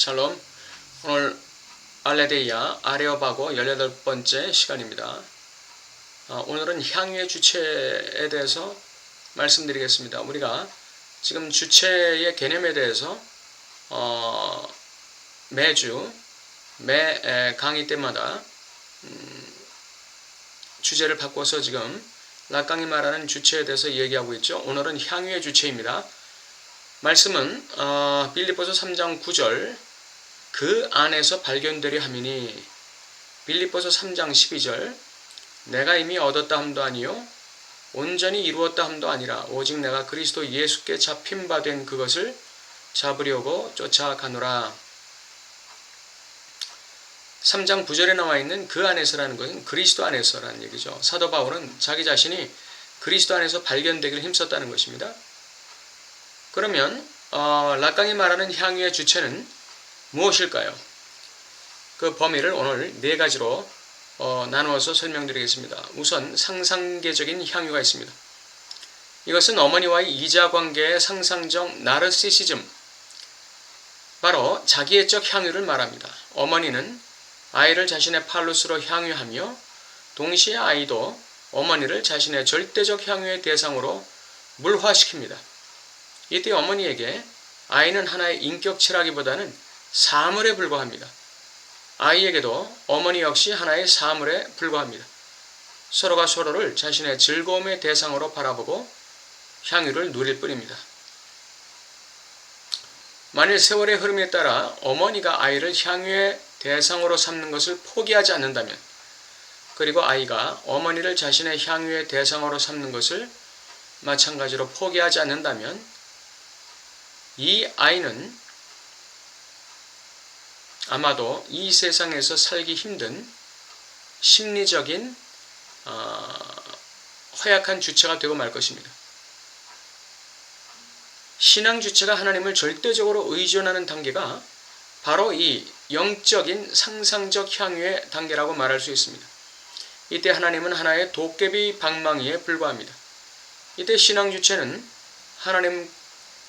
샬롬. 오늘 알레데이아 아레오바고 18번째 시간입니다. 오늘은 향유의 주체에 대해서 말씀드리겠습니다. 우리가 지금 주체의 개념에 대해서 매주 매 강의 때마다 주제를 바꿔서 지금 락강이 말하는 주체에 대해서 얘기하고 있죠. 오늘은 향유의 주체입니다. 말씀은 빌립보서 3장 9절 그 안에서 발견되려 함이니, 빌립보서 3장 12절 내가 이미 얻었다 함도 아니요 온전히 이루었다 함도 아니라 오직 내가 그리스도 예수께 잡힌 바 된 그것을 잡으려고 쫓아가노라. 3장 9절에 나와 있는 그 안에서라는 것은 그리스도 안에서라는 얘기죠. 사도 바울은 자기 자신이 그리스도 안에서 발견되기를 힘썼다는 것입니다. 그러면 락강이 말하는 향유의 주체는 무엇일까요? 그 범위를 오늘 네 가지로 나누어서 설명드리겠습니다. 우선 상상계적인 향유가 있습니다. 이것은 어머니와의 이자관계의 상상적 나르시시즘, 바로 자기애적 향유를 말합니다. 어머니는 아이를 자신의 팔로스로 향유하며 동시에 아이도 어머니를 자신의 절대적 향유의 대상으로 물화시킵니다. 이때 어머니에게 아이는 하나의 인격체라기보다는 사물에 불과합니다. 아이에게도 어머니 역시 하나의 사물에 불과합니다. 서로가 서로를 자신의 즐거움의 대상으로 바라보고 향유를 누릴 뿐입니다. 만일 세월의 흐름에 따라 어머니가 아이를 향유의 대상으로 삼는 것을 포기하지 않는다면, 그리고 아이가 어머니를 자신의 향유의 대상으로 삼는 것을 마찬가지로 포기하지 않는다면, 이 아이는 아마도 이 세상에서 살기 힘든 심리적인 허약한 주체가 되고 말 것입니다. 신앙 주체가 하나님을 절대적으로 의존하는 단계가 바로 이 영적인 상상적 향유의 단계라고 말할 수 있습니다. 이때 하나님은 하나의 도깨비 방망이에 불과합니다. 이때 신앙 주체는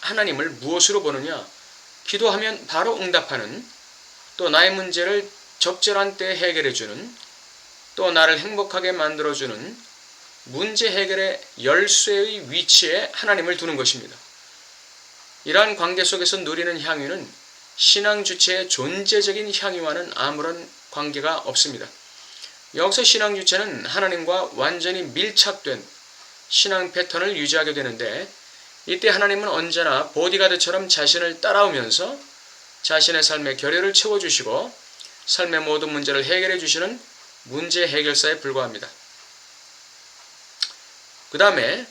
하나님을 무엇으로 보느냐? 기도하면 바로 응답하는, 또 나의 문제를 적절한 때에 해결해주는, 또 나를 행복하게 만들어주는 문제 해결의 열쇠의 위치에 하나님을 두는 것입니다. 이러한 관계 속에서 누리는 향유는 신앙 주체의 존재적인 향유와는 아무런 관계가 없습니다. 여기서 신앙 주체는 하나님과 완전히 밀착된 신앙 패턴을 유지하게 되는데, 이때 하나님은 언제나 보디가드처럼 자신을 따라오면서 자신의 삶의 결여를 채워주시고 삶의 모든 문제를 해결해 주시는 문제 해결사에 불과합니다. 그 다음에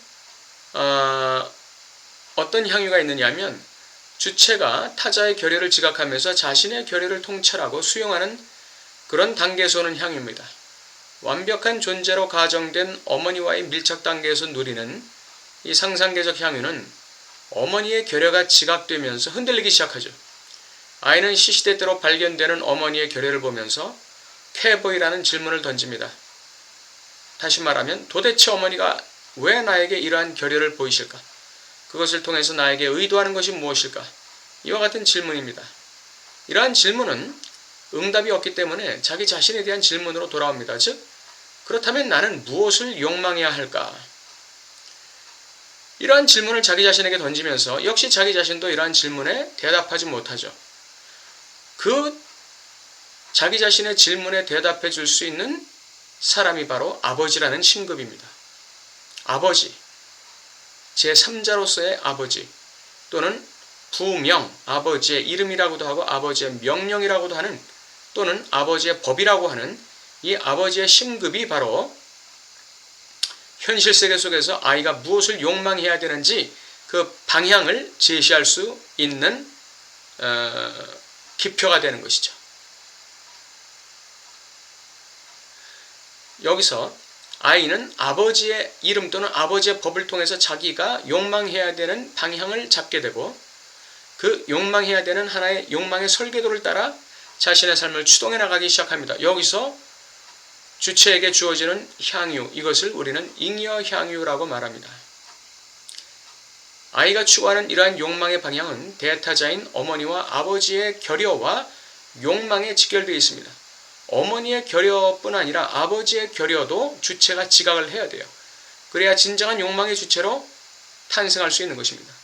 어떤 향유가 있느냐 하면, 주체가 타자의 결여를 지각하면서 자신의 결여를 통찰하고 수용하는 그런 단계에서 오는 향유입니다. 완벽한 존재로 가정된 어머니와의 밀착 단계에서 누리는 이 상상계적 향유는 어머니의 결여가 지각되면서 흔들리기 시작하죠. 아이는 시시때때로 발견되는 어머니의 결여를 보면서 쾌보이라는 질문을 던집니다. 다시 말하면, 도대체 어머니가 왜 나에게 이러한 결여를 보이실까? 그것을 통해서 나에게 의도하는 것이 무엇일까? 이와 같은 질문입니다. 이러한 질문은 응답이 없기 때문에 자기 자신에 대한 질문으로 돌아옵니다. 즉, 그렇다면 나는 무엇을 욕망해야 할까? 이러한 질문을 자기 자신에게 던지면서 역시 자기 자신도 이러한 질문에 대답하지 못하죠. 그 자기 자신의 질문에 대답해 줄 수 있는 사람이 바로 아버지라는 신급입니다. 아버지, 제3자로서의 아버지, 또는 부명, 아버지의 이름이라고도 하고 아버지의 명령이라고도 하는, 또는 아버지의 법이라고 하는 이 아버지의 신급이 바로 현실 세계 속에서 아이가 무엇을 욕망해야 되는지 그 방향을 제시할 수 있는 기표가 되는 것이죠. 여기서 아이는 아버지의 이름 또는 아버지의 법을 통해서 자기가 욕망해야 되는 방향을 잡게 되고, 그 욕망해야 되는 하나의 욕망의 설계도를 따라 자신의 삶을 추동해 나가기 시작합니다. 여기서 주체에게 주어지는 향유, 이것을 우리는 잉여 향유라고 말합니다. 아이가 추구하는 이러한 욕망의 방향은 대타자인 어머니와 아버지의 결여와 욕망에 직결되어 있습니다. 어머니의 결여뿐 아니라 아버지의 결여도 주체가 지각을 해야 돼요. 그래야 진정한 욕망의 주체로 탄생할 수 있는 것입니다.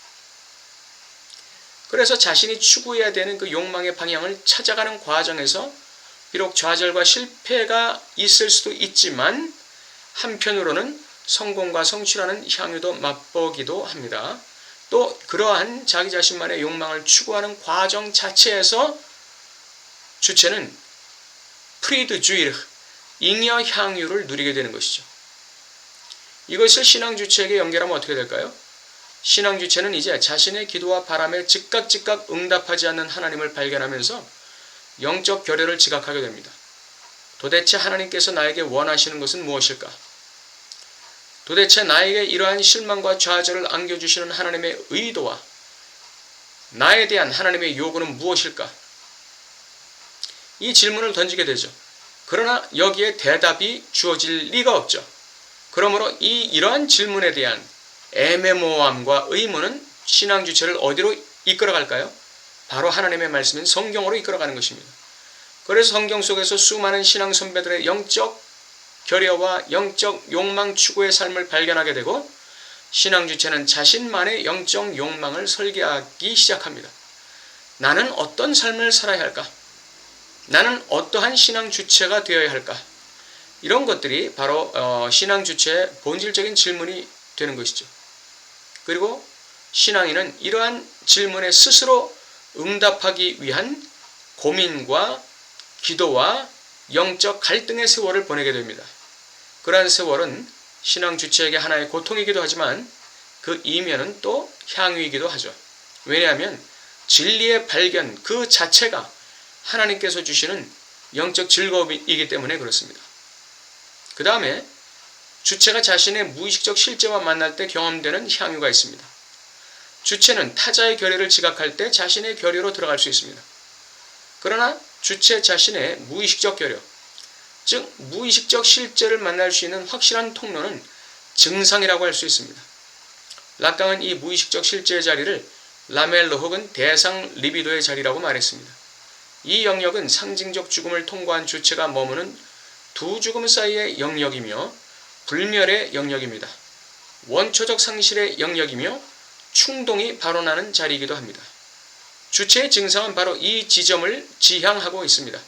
그래서 자신이 추구해야 되는 그 욕망의 방향을 찾아가는 과정에서 비록 좌절과 실패가 있을 수도 있지만 한편으로는 성공과 성취라는 향유도 맛보기도 합니다. 또 그러한 자기 자신만의 욕망을 추구하는 과정 자체에서 주체는 프리드주일, 잉여 향유를 누리게 되는 것이죠. 이것을 신앙 주체에게 연결하면 어떻게 될까요? 신앙 주체는 이제 자신의 기도와 바람에 즉각 응답하지 않는 하나님을 발견하면서 영적 결여를 지각하게 됩니다. 도대체 하나님께서 나에게 원하시는 것은 무엇일까? 도대체 나에게 이러한 실망과 좌절을 안겨주시는 하나님의 의도와 나에 대한 하나님의 요구는 무엇일까? 이 질문을 던지게 되죠. 그러나 여기에 대답이 주어질 리가 없죠. 그러므로 이러한 질문에 대한 애매모호함과 의문은 신앙 주체를 어디로 이끌어갈까요? 바로 하나님의 말씀인 성경으로 이끌어가는 것입니다. 그래서 성경 속에서 수많은 신앙 선배들의 영적 결여와 영적 욕망 추구의 삶을 발견하게 되고 신앙 주체는 자신만의 영적 욕망을 설계하기 시작합니다. 나는 어떤 삶을 살아야 할까? 나는 어떠한 신앙 주체가 되어야 할까? 이런 것들이 바로 신앙 주체의 본질적인 질문이 되는 것이죠. 그리고 신앙인은 이러한 질문에 스스로 응답하기 위한 고민과 기도와 영적 갈등의 세월을 보내게 됩니다. 그러한 세월은 신앙 주체에게 하나의 고통이기도 하지만 그 이면은 또 향유이기도 하죠. 왜냐하면 진리의 발견 그 자체가 하나님께서 주시는 영적 즐거움이기 때문에 그렇습니다. 그 다음에 주체가 자신의 무의식적 실제와 만날 때 경험되는 향유가 있습니다. 주체는 타자의 결여를 지각할 때 자신의 결여로 들어갈 수 있습니다. 그러나 주체 자신의 무의식적 결여, 즉 무의식적 실제를 만날 수 있는 확실한 통로는 증상이라고 할 수 있습니다. 락강은 이 무의식적 실제의 자리를 라멜로 혹은 대상 리비도의 자리라고 말했습니다. 이 영역은 상징적 죽음을 통과한 주체가 머무는 두 죽음 사이의 영역이며 불멸의 영역입니다. 원초적 상실의 영역이며 충동이 발원하는 자리이기도 합니다. 주체의 증상은 바로 이 지점을 지향하고 있습니다.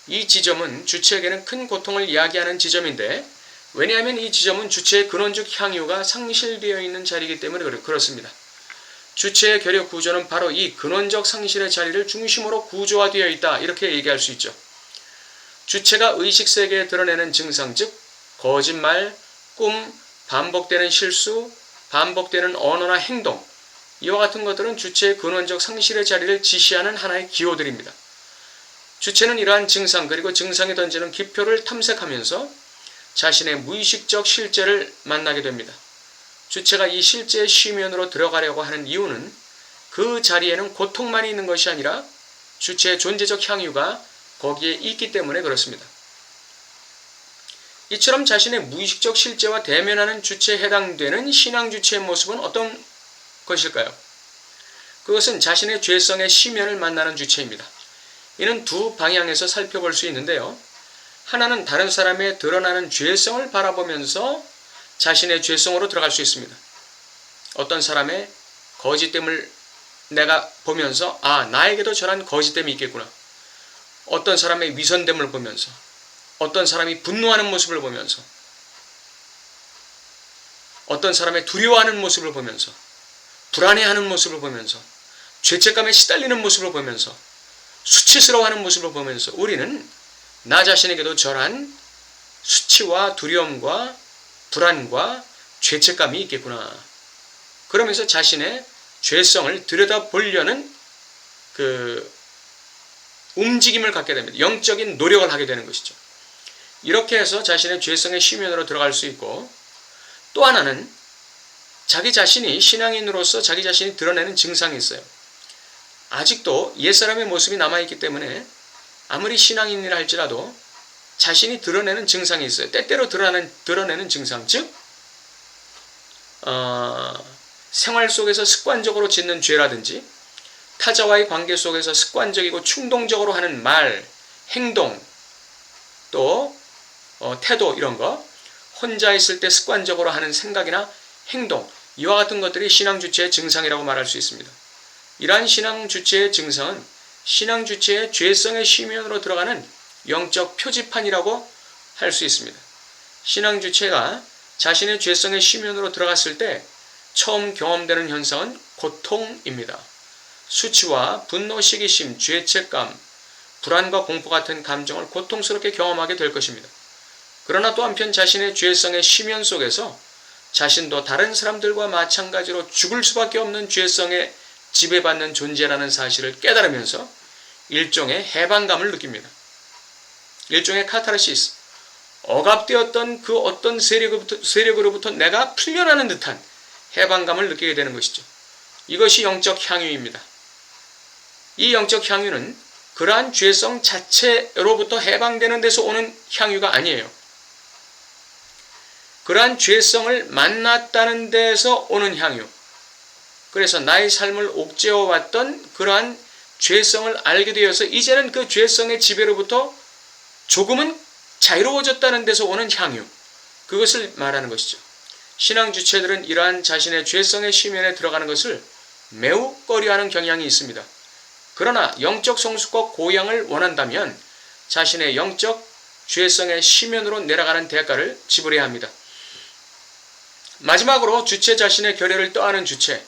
이 지점은 주체에게는 큰 고통을 야기하는 지점인데 왜냐하면 이 지점은 주체의 근원적 향유가 상실되어 있는 자리이기 때문에 그렇습니다. 주체의 결여 구조는 바로 이 근원적 상실의 자리를 중심으로 구조화되어 있다 이렇게 얘기할 수 있죠. 주체가 의식세계에 드러내는 증상 즉 거짓말, 꿈, 반복되는 실수, 반복되는 언어나 행동 이와 같은 것들은 주체의 근원적 상실의 자리를 지시하는 하나의 기호들입니다. 주체는 이러한 증상 그리고 증상이 던지는 기표를 탐색하면서 자신의 무의식적 실제를 만나게 됩니다. 주체가 이 실제의 쉬면으로 들어가려고 하는 이유는 그 자리에는 고통만이 있는 것이 아니라 주체의 존재적 향유가 거기에 있기 때문에 그렇습니다. 이처럼 자신의 무의식적 실제와 대면하는 주체에 해당되는 신앙 주체의 모습은 어떤 것일까요? 그것은 자신의 죄성의 시면을 만나는 주체입니다. 이는 두 방향에서 살펴볼 수 있는데요. 하나는 다른 사람의 드러나는 죄성을 바라보면서 자신의 죄성으로 들어갈 수 있습니다. 어떤 사람의 거짓됨을 내가 보면서 나에게도 저런 거짓됨이 있겠구나. 어떤 사람의 위선됨을 보면서 어떤 사람이 분노하는 모습을 보면서 어떤 사람의 두려워하는 모습을 보면서 불안해하는 모습을 보면서 죄책감에 시달리는 모습을 보면서 수치스러워하는 모습을 보면서 우리는 나 자신에게도 저러한 수치와 두려움과 불안과 죄책감이 있겠구나. 그러면서 자신의 죄성을 들여다보려는 그 움직임을 갖게 됩니다. 영적인 노력을 하게 되는 것이죠. 이렇게 해서 자신의 죄성의 심연으로 들어갈 수 있고 또 하나는 자기 자신이 신앙인으로서 자기 자신이 드러내는 증상이 있어요. 아직도 옛사람의 모습이 남아있기 때문에 아무리 신앙인이라 할지라도 자신이 드러내는 증상이 있어요. 때때로 드러내는 증상, 즉 생활 속에서 습관적으로 짓는 죄라든지 타자와의 관계 속에서 습관적이고 충동적으로 하는 말, 행동, 또 태도 이런 거, 혼자 있을 때 습관적으로 하는 생각이나 행동, 이와 같은 것들이 신앙 주체의 증상이라고 말할 수 있습니다. 이러한 신앙 주체의 증상은 신앙 주체의 죄성의 심연으로 들어가는 영적 표지판이라고 할 수 있습니다. 신앙 주체가 자신의 죄성의 심연으로 들어갔을 때 처음 경험되는 현상은 고통입니다. 수치와 분노, 시기심, 죄책감, 불안과 공포 같은 감정을 고통스럽게 경험하게 될 것입니다. 그러나 또 한편 자신의 죄성의 심연 속에서 자신도 다른 사람들과 마찬가지로 죽을 수밖에 없는 죄성에 지배받는 존재라는 사실을 깨달으면서 일종의 해방감을 느낍니다. 일종의 카타르시스, 억압되었던 그 어떤 세력으로부터 내가 풀려나는 듯한 해방감을 느끼게 되는 것이죠. 이것이 영적 향유입니다. 이 영적 향유는 그러한 죄성 자체로부터 해방되는 데서 오는 향유가 아니에요. 그러한 죄성을 만났다는 데서 오는 향유. 그래서 나의 삶을 옥죄어왔던 그러한 죄성을 알게 되어서 이제는 그 죄성의 지배로부터 조금은 자유로워졌다는 데서 오는 향유. 그것을 말하는 것이죠. 신앙 주체들은 이러한 자신의 죄성의 심연에 들어가는 것을 매우 꺼려하는 경향이 있습니다. 그러나 영적 성숙과 고양을 원한다면 자신의 영적 죄성의 심연으로 내려가는 대가를 지불해야 합니다. 마지막으로 주체 자신의 결례를 떠안은 주체,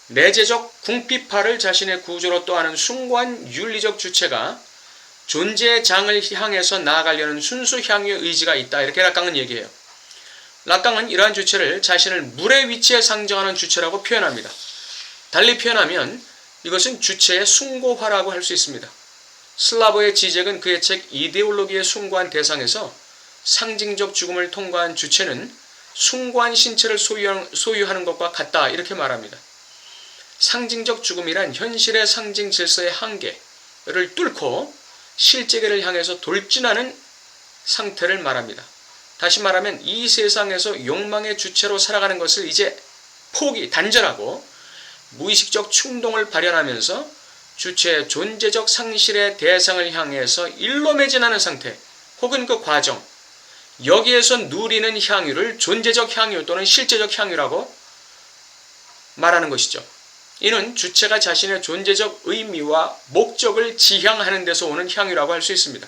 내재적 궁핍파를 자신의 구조로 떠안은 숭고한 윤리적 주체가 존재의 장을 향해서 나아가려는 순수 향유의 의지가 있다. 이렇게 락강은 얘기해요. 락강은 이러한 주체를 자신을 물의 위치에 상정하는 주체라고 표현합니다. 달리 표현하면 이것은 주체의 숭고화라고 할 수 있습니다. 슬라보의 지적은 그의 책 이데올로기의 숭고한 대상에서 상징적 죽음을 통과한 주체는 숭고한 신체를 소유하는 것과 같다. 이렇게 말합니다. 상징적 죽음이란 현실의 상징 질서의 한계를 뚫고 실제계를 향해서 돌진하는 상태를 말합니다. 다시 말하면 이 세상에서 욕망의 주체로 살아가는 것을 이제 단절하고 무의식적 충동을 발현하면서 주체의 존재적 상실의 대상을 향해서 일로매진하는 상태 혹은 그 과정, 여기에서 누리는 향유를 존재적 향유 또는 실제적 향유라고 말하는 것이죠. 이는 주체가 자신의 존재적 의미와 목적을 지향하는 데서 오는 향유라고 할 수 있습니다.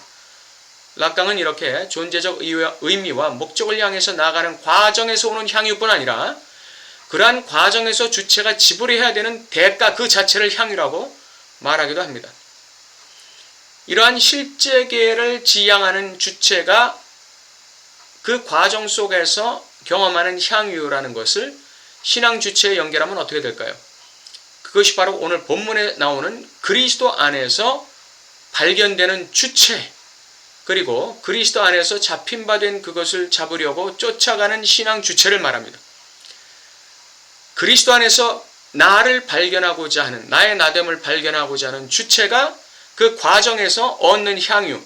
락강은 이렇게 존재적 의미와 목적을 향해서 나아가는 과정에서 오는 향유뿐 아니라 그러한 과정에서 주체가 지불해야 되는 대가 그 자체를 향유라고 말하기도 합니다. 이러한 실제계를 지향하는 주체가 그 과정 속에서 경험하는 향유라는 것을 신앙 주체에 연결하면 어떻게 될까요? 그것이 바로 오늘 본문에 나오는 그리스도 안에서 발견되는 주체, 그리고 그리스도 안에서 잡힌 바 된 그것을 잡으려고 쫓아가는 신앙 주체를 말합니다. 그리스도 안에서 나를 발견하고자 하는, 나의 나됨을 발견하고자 하는 주체가 그 과정에서 얻는 향유,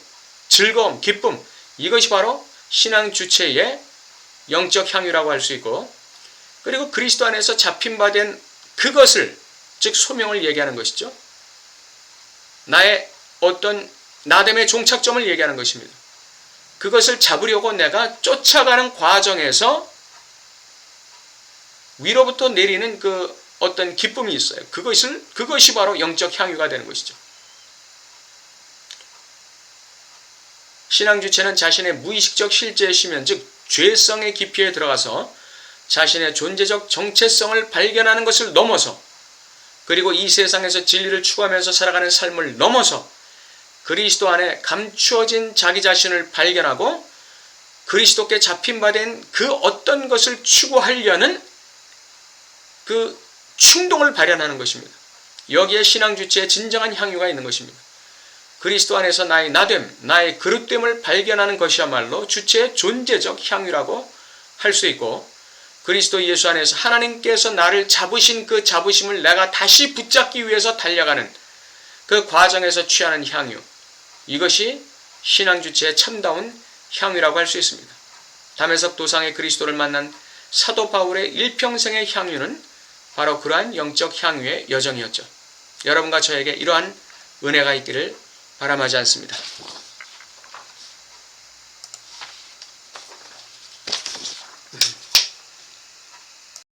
즐거움, 기쁨, 이것이 바로 신앙 주체의 영적 향유라고 할 수 있고, 그리고 그리스도 안에서 잡힌 바 된 그것을, 즉 소명을 얘기하는 것이죠. 나의 어떤 나됨의 종착점을 얘기하는 것입니다. 그것을 잡으려고 내가 쫓아가는 과정에서 위로부터 내리는 그 어떤 기쁨이 있어요. 그것이 바로 영적 향유가 되는 것이죠. 신앙 주체는 자신의 무의식적 실제의 심연, 즉 죄성의 깊이에 들어가서 자신의 존재적 정체성을 발견하는 것을 넘어서, 그리고 이 세상에서 진리를 추구하면서 살아가는 삶을 넘어서 그리스도 안에 감추어진 자기 자신을 발견하고 그리스도께 잡힌 바 된 그 어떤 것을 추구하려는 그 충동을 발현하는 것입니다. 여기에 신앙 주체의 진정한 향유가 있는 것입니다. 그리스도 안에서 나의 나됨, 나의 그릇됨을 발견하는 것이야말로 주체의 존재적 향유라고 할 수 있고, 그리스도 예수 안에서 하나님께서 나를 잡으신 그 잡으심을 내가 다시 붙잡기 위해서 달려가는 그 과정에서 취하는 향유, 이것이 신앙 주체의 참다운 향유라고 할 수 있습니다. 담에석 도상의 그리스도를 만난 사도 바울의 일평생의 향유는 바로 그러한 영적 향유의 여정이었죠. 여러분과 저에게 이러한 은혜가 있기를 바람하지 않습니다.